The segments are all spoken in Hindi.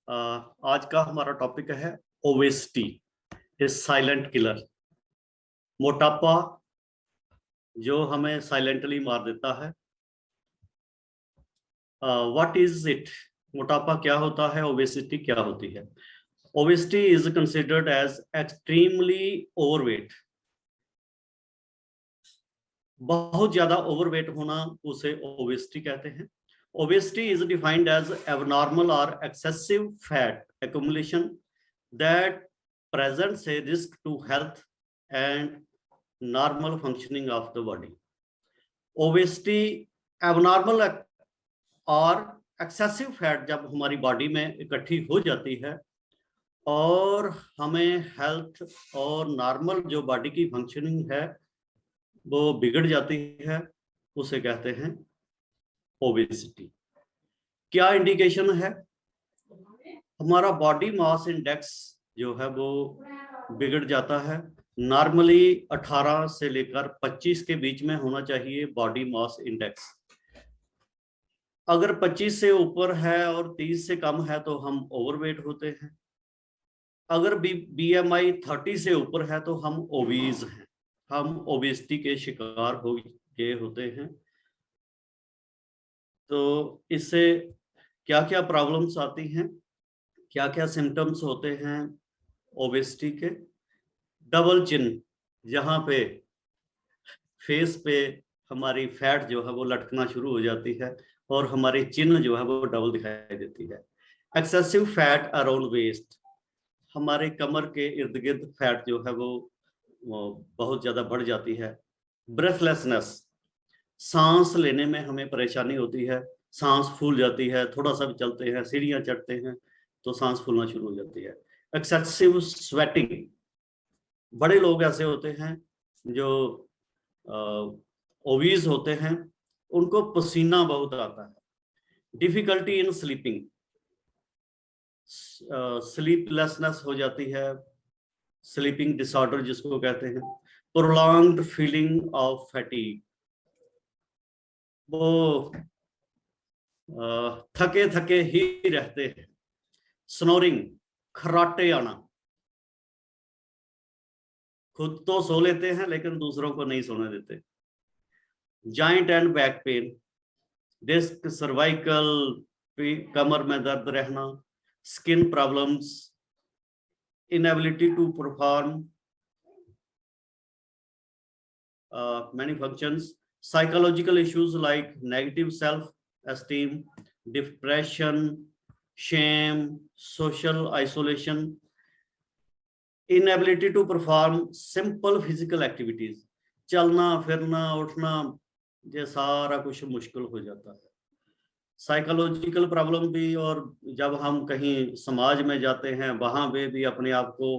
आज का हमारा टॉपिक है ओबेसिटी इज साइलेंट किलर। मोटापा जो हमें साइलेंटली मार देता है। What is it? मोटापा क्या होता है? ओबेसिटी क्या होती है? Obesity is considered as extremely overweight. बहुत ज्यादा ओवरवेट होना उसे ओबेसिटी कहते हैं। Obesity is defined as abnormal और excessive fat accumulation that presents a risk to health and normal functioning of the body. Obesity abnormal और एक्सेसिव फैट जब हमारी बॉडी में इकट्ठी हो जाती है और हमें हेल्थ और नॉर्मल जो बॉडी की फंक्शनिंग है वो बिगड़ जाती है, उसे कहते हैं ओबेसिटी। क्या इंडिकेशन है? हमारा बॉडी मास इंडेक्स जो है वो बिगड़ जाता है। नॉर्मली 18 से लेकर 25 के बीच में होना चाहिए बॉडी मास इंडेक्स। अगर 25 से ऊपर है और 30 से कम है तो हम ओवरवेट होते हैं। अगर BMI 30 से ऊपर है तो हम ओबीज हैं, हम ओबेसिटी के शिकार हो गए होते हैं। तो इससे क्या क्या प्रॉब्लम्स आती हैं, क्या क्या सिम्टम्स होते हैं ओबेसिटी के? डबल चिन, जहाँ पे फेस पे हमारी फैट जो है वो लटकना शुरू हो जाती है और हमारी चिन जो है वो डबल दिखाई देती है। एक्सेसिव फैट अराउंड वेस्ट, हमारे कमर के इर्द गिर्द फैट जो है वो बहुत ज्यादा बढ़ जाती है। ब्रेथलेसनेस, सांस लेने में हमें परेशानी होती है, सांस फूल जाती है, थोड़ा सा भी चलते हैं, सीढ़ियां चढ़ते हैं तो सांस फूलना शुरू हो जाती है। एक्सेसिव स्वेटिंग, बड़े लोग ऐसे होते हैं जो ओबीज होते हैं, उनको पसीना बहुत आता है। डिफिकल्टी इन स्लीपिंग, स्लीपलेसनेस हो जाती है, स्लीपिंग डिसऑर्डर जिसको कहते हैं। प्रोलॉन्ग्ड फीलिंग ऑफ फैटीग, वो थके थके ही रहते हैं। स्नोरिंग, खर्राटे आना, खुद तो सो लेते हैं लेकिन दूसरों को नहीं सोने देते। Joint and back pain, disc, cervical, कमर में दर्द रहना। Skin problems, inability to perform many functions. Psychological issues like negative self-esteem, depression, shame, social isolation, inability to perform simple physical activities. चलना फिरना उठना ये सारा कुछ मुश्किल हो जाता है। साइकोलॉजिकल प्रॉब्लम भी, और जब हम कहीं समाज में जाते हैं वहां पे भी अपने आप को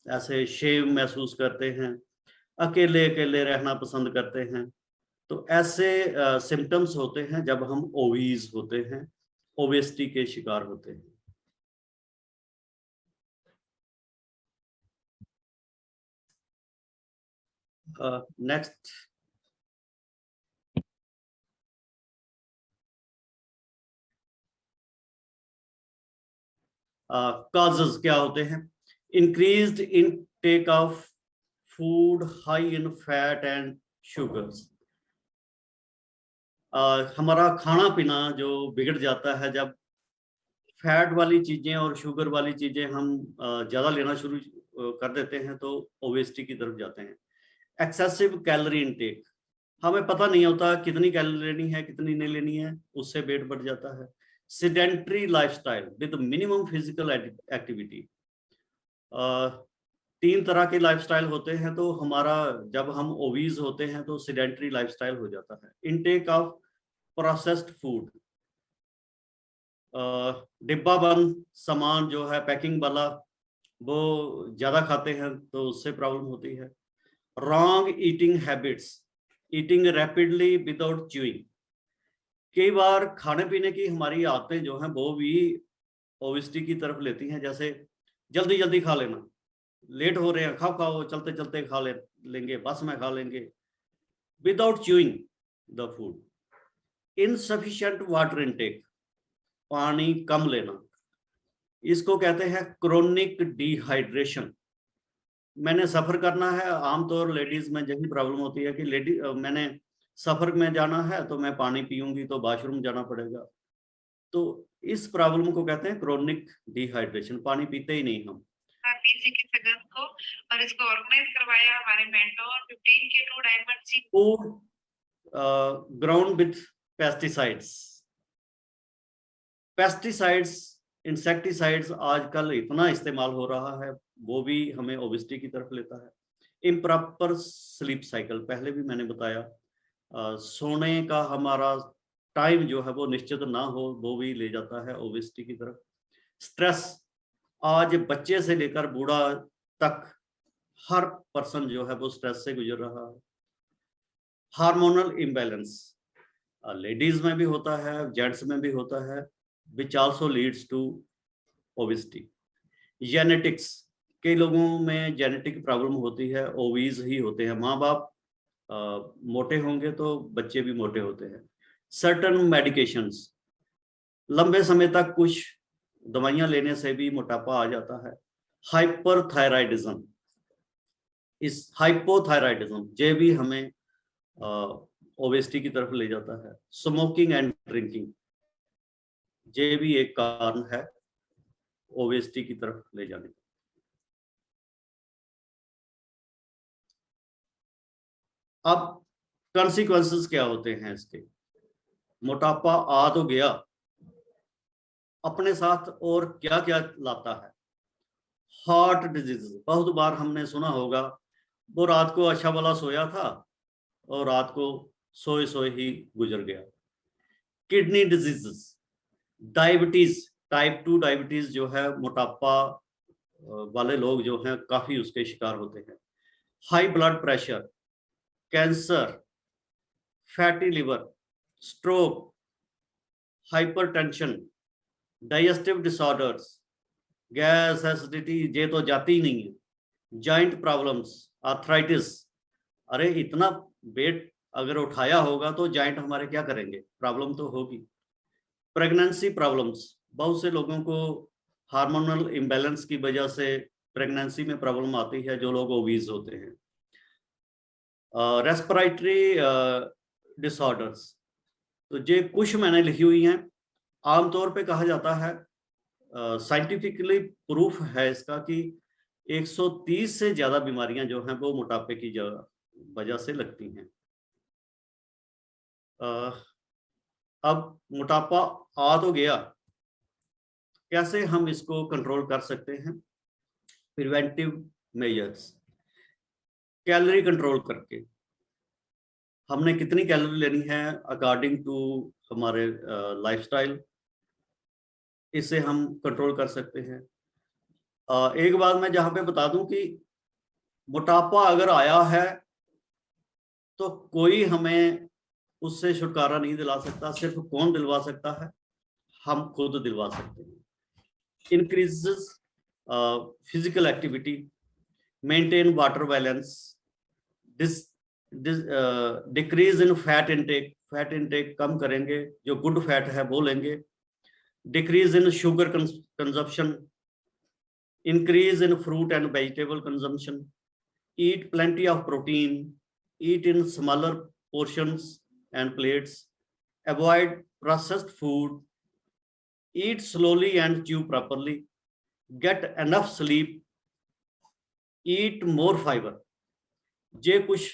ऐसे शेम महसूस करते हैं, अकेले अकेले रहना पसंद करते हैं। तो ऐसे सिम्टम्स होते हैं जब हम ओबीज होते हैं, ओबेसिटी के शिकार होते हैं। नेक्स्ट, कॉजेज क्या होते हैं? Increased intake of food high in fat and sugars, हमारा खाना पीना जो बिगड़ जाता है जब फैट वाली चीजें और शुगर वाली चीजें हम ज्यादा लेना शुरू कर देते हैं तो ओबेसिटी की तरफ जाते हैं। एक्सेसिव कैलोरी इनटेक, हमें पता नहीं होता कितनी कैलोरी लेनी है कितनी नहीं लेनी है, उससे वेट बढ़ जाता है। Sedentary lifestyle with minimum physical activity, 3 तरह के लाइफस्टाइल होते हैं तो हमारा जब हम ओबीज होते हैं तो सेडेंटरी लाइफस्टाइल हो जाता है। इनटेक ऑफ प्रोसेस्ड फूड, डिब्बा बंद सामान जो है पैकिंग वाला वो ज्यादा खाते हैं तो उससे प्रॉब्लम होती है। Wrong eating habits, eating rapidly without chewing, कई बार खाने पीने की हमारी आदतें जो हैं वो भी ओबेसिटी की तरफ लेती हैं। जैसे जल्दी जल्दी खा लेना, लेट हो रहे हैं, खाओ खाओ, चलते चलते खा लेंगे, बस में खा लेंगे, without chewing the food. Insufficient water intake, पानी कम लेना, इसको कहते हैं क्रोनिक डिहाइड्रेशन। मैंने सफर करना है, आमतौर लेडीज में यही प्रॉब्लम होती है कि मैंने सफर में जाना है तो मैं पानी पीऊंगी तो वॉशरूम जाना पड़ेगा, तो इस प्रॉब्लम को कहते हैं क्रोनिक डिहाइड्रेशन, पानी पीते ही नहीं हम। बीसी के सगन को, और इसको ऑर्गेनाइज करवाया हमारे मेंटोर 15 के 2 diamond see food ground with pesticides. Pesticides, insecticides आजकल इतना इस्तेमाल हो रहा है, वो भी हमें ओबेसिटी की तरफ लेता है। इम्प्रॉपर स्लीप साइकिल, पहले भी मैंने बताया, सोने का हमारा टाइम जो है वो निश्चित ना हो, वो भी ले जाता है ओबेसिटी की तरफ। स्ट्रेस, आज बच्चे से लेकर बूढ़ा तक हर पर्सन जो है वो स्ट्रेस से गुजर रहा है। हार्मोनल इम्बैलेंस, लेडीज में भी होता है, जेंट्स में भी होता है, which also leads to obesity। Genetics, कई लोगों में जेनेटिक प्रॉब्लम होती है, ओबीज ही होते हैं, माँ बाप मोटे होंगे तो बच्चे भी मोटे होते हैं। सर्टन मेडिकेशंस, लंबे समय तक कुछ दवाइयां लेने से भी मोटापा आ जाता है। हाइपरथायराइडिज्म, इस हाइपोथायराइडिज्म ये भी हमें ओबेसिटी की तरफ ले जाता है। स्मोकिंग एंड ड्रिंकिंग, ये भी एक कारण है ओबेसिटी की तरफ ले जाने का। अब कॉन्सिक्वेंसेस क्या होते हैं इसके? मोटापा आ तो गया, अपने साथ और क्या क्या लाता है? हार्ट डिजीज, बहुत बार हमने सुना होगा, वो रात को अच्छा भला सोया था और रात को सोए सोए ही गुजर गया। Kidney diseases, diabetes, type 2 diabetes जो है, मोटापा वाले लोग जो हैं काफी उसके शिकार होते हैं। High blood pressure, cancer, fatty liver, stroke, hypertension, digestive disorders, gas acidity ये तो जाती ही नहीं है, जॉइंट प्रॉब्लम्स, आर्थराइटिस, अरे इतना वेट अगर उठाया होगा तो जॉइंट हमारे क्या करेंगे, प्रॉब्लम तो होगी। प्रेगनेंसी प्रॉब्लम्स, बहुत से लोगों को हार्मोनल इम्बैलेंस की वजह से प्रेगनेंसी में प्रॉब्लम आती है, जो लोग ओबीज होते हैं। रेस्पिरेटरी डिसऑर्डर्स, तो ये कुछ मैंने लिखी हुई हैं। आमतौर पे कहा जाता है, साइंटिफिकली प्रूफ है इसका, कि 130 से ज्यादा बीमारियां जो हैं वो मोटापे की वजह से लगती हैं। अब मोटापा आ तो गया, कैसे हम इसको कंट्रोल कर सकते हैं? प्रिवेंटिव मेजर्स, कैलोरी कंट्रोल करके, हमने कितनी कैलोरी लेनी है अकॉर्डिंग टू हमारे लाइफस्टाइल, इसे हम कंट्रोल कर सकते हैं। एक बात मैं जहां पे बता दूं कि मोटापा अगर आया है तो कोई हमें उससे छुटकारा नहीं दिला सकता, सिर्फ कौन दिलवा सकता है? हम खुद दिलवा सकते हैं। Increases physical activity, maintain water balance, decrease in fat intake, fat intake कम करेंगे, जो गुड फैट है वो लेंगे। Decrease in sugar consumption, increase in fruit and vegetable consumption, eat plenty of protein, eat in smaller portions and plates, avoid processed food, eat slowly and chew properly, get enough sleep, eat more fiber। ये कुछ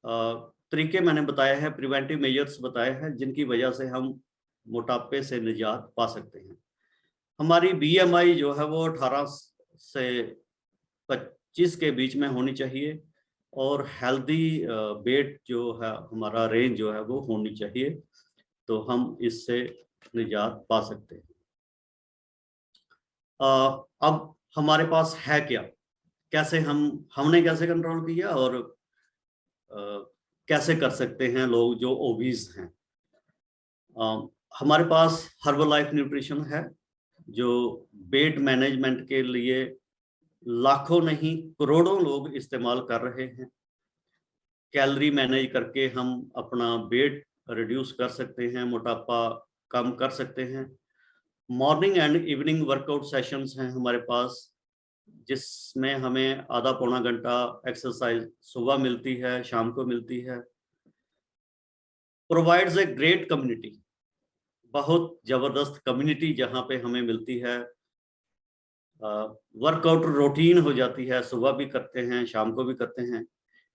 तरीके मैंने बताए हैं, प्रिवेंटिव मेजर्स बताए हैं, जिनकी वजह से हम मोटापे से निजात पा सकते हैं। हमारी BMI जो है वो 18 से 25 के बीच में होनी चाहिए, और हेल्दी वेट जो है हमारा रेंज जो है वो होनी चाहिए, तो हम इससे निजात पा सकते हैं। अब हमारे पास है क्या, कैसे हमने कैसे कंट्रोल किया, और कैसे कर सकते हैं लोग जो ओबीज हैं? हमारे पास हर्बलाइफ न्यूट्रिशन है, जो वेट मैनेजमेंट के लिए लाखों नहीं करोड़ों लोग इस्तेमाल कर रहे हैं। कैलोरी मैनेज करके हम अपना वेट रिड्यूस कर सकते हैं, मोटापा कम कर सकते हैं। Morning and evening workout sessions हैं हमारे पास, जिसमें हमें आधा पौना घंटा एक्सरसाइज सुबह मिलती है, शाम को मिलती है। प्रोवाइड्स ए ग्रेट कम्युनिटी, बहुत जबरदस्त कम्युनिटी जहाँ पे हमें मिलती है। वर्कआउट रूटीन हो जाती है, सुबह भी करते हैं, शाम को भी करते हैं।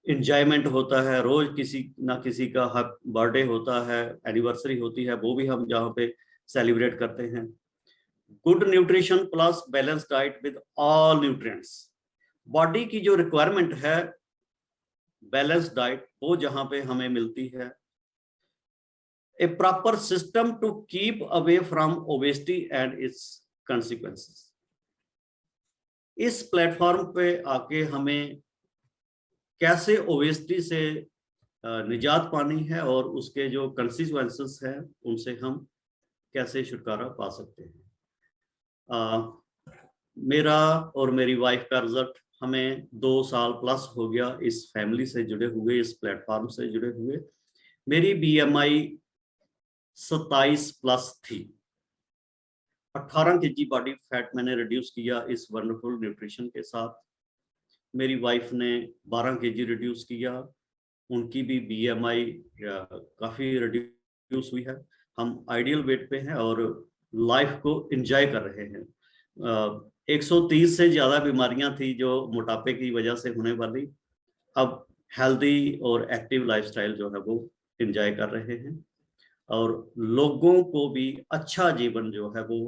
इंजॉयमेंट होता है, रोज किसी ना किसी का बर्थडे होता है, एनिवर्सरी होती है, वो भी हम जहाँ पे सेलिब्रेट करते हैं। Good nutrition plus balance diet with all nutrients, body की जो रिक्वायरमेंट है बैलेंस डाइट वो जहाँ पे हमें मिलती है। A proper system to keep away from obesity and its consequences। इस प्लेटफॉर्म पे आके हमें कैसे ओबेसिटी से निजात पानी है और उसके जो कंसिक्वेंसेस हैं उनसे हम कैसे छुटकारा पा सकते हैं। मेरा और मेरी वाइफ का रिजल्ट, हमें 2 साल प्लस हो गया इस फैमिली से जुड़े हुए, इस प्लेटफॉर्म से जुड़े हुए। मेरी BMI 27 प्लस थी। 18 kg बॉडी फैट मैंने रिड्यूस किया इस वंडरफुल न्यूट्रिशन के साथ। मेरी वाइफ ने 12 kg रिड्यूस किया, उनकी भी BMI काफ़ी रिड्यूस हुई है। हम आइडियल वेट पे हैं और लाइफ को एंजॉय कर रहे हैं। 130 से ज़्यादा बीमारियां थी जो मोटापे की वजह से होने वाली, अब हेल्दी और एक्टिव लाइफस्टाइल जो है वो एंजॉय कर रहे हैं और लोगों को भी अच्छा जीवन जो है वो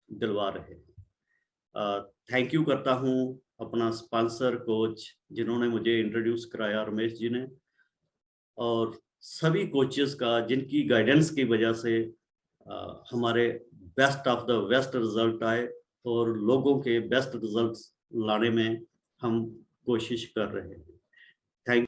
दिलवा रहे हैं। थैंक यू करता हूँ अपना स्पॉन्सर कोच जिन्होंने मुझे इंट्रोड्यूस कराया, रमेश जी ने, और सभी कोचेस का जिनकी गाइडेंस की वजह से हमारे best of the best result आए और लोगों के बेस्ट रिजल्ट्स लाने में हम कोशिश कर रहे हैं। थैंक